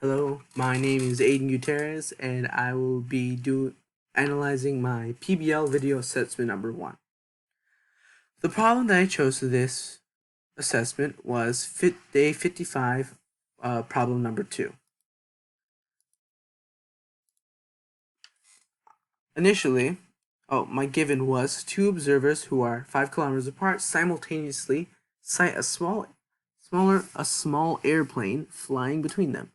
Hello, my name is Aiden Gutierrez, and I will be analyzing my PBL video assessment number 1. The problem that I chose for this assessment was day 55, problem number 2. Initially, my given was 2 observers who are 5 kilometers apart simultaneously sight a small airplane flying between them.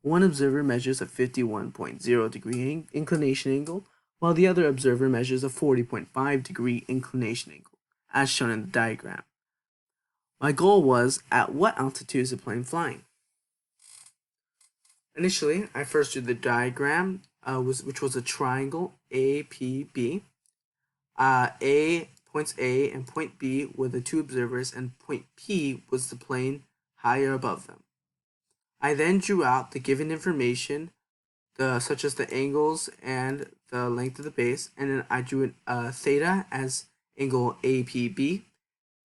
One observer measures a 51.0 degree inclination angle, while the other observer measures a 40.5 degree inclination angle, as shown in the diagram. My goal was, at what altitude is the plane flying? Initially, I first drew the diagram, which was a triangle APB. Points A and point B were the 2 observers, and point P was the plane higher above them. I then drew out the given information, such as the angles and the length of the base, and then I drew theta as angle APB,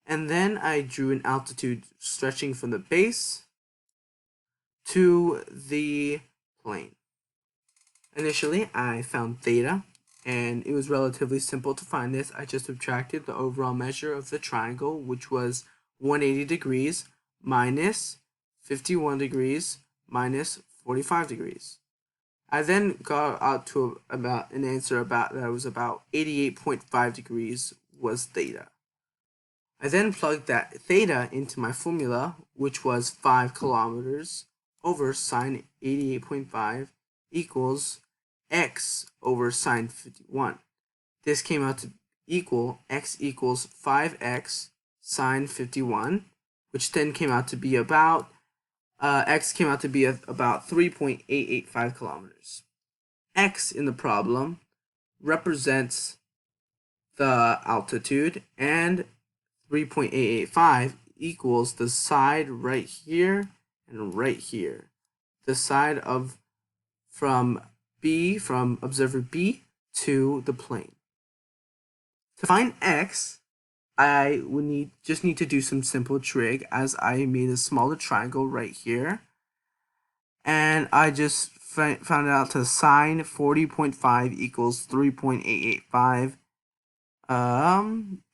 and then I drew an altitude stretching from the base to the plane. Initially, I found theta, and it was relatively simple to find this. I just subtracted the overall measure of the triangle, which was 180 degrees minus 51 degrees minus 45 degrees. I then got out to about an answer that was about 88.5 degrees was theta. I then plugged that theta into my formula, which was 5 kilometers over sine 88.5 equals x over sine 51. This came out to equal x equals 5x sine 51, which then came out to be about x came out to be about 3.885 kilometers. X in the problem represents the altitude, and 3.885 equals the side right here and right here. The side from observer B to the plane. To find x, I would just need to do some simple trig, as I made a smaller triangle right here, and I just found out to sine 40.5 equals 3.885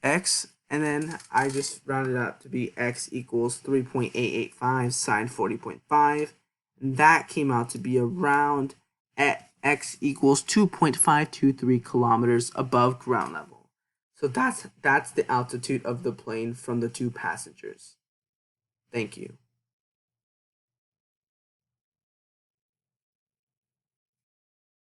x, and then I just rounded out to be x equals 3.885 sine 40.5, and that came out to be around at x equals 2.523 kilometers above ground level. So that's the altitude of the plane from the 2 passengers. Thank you.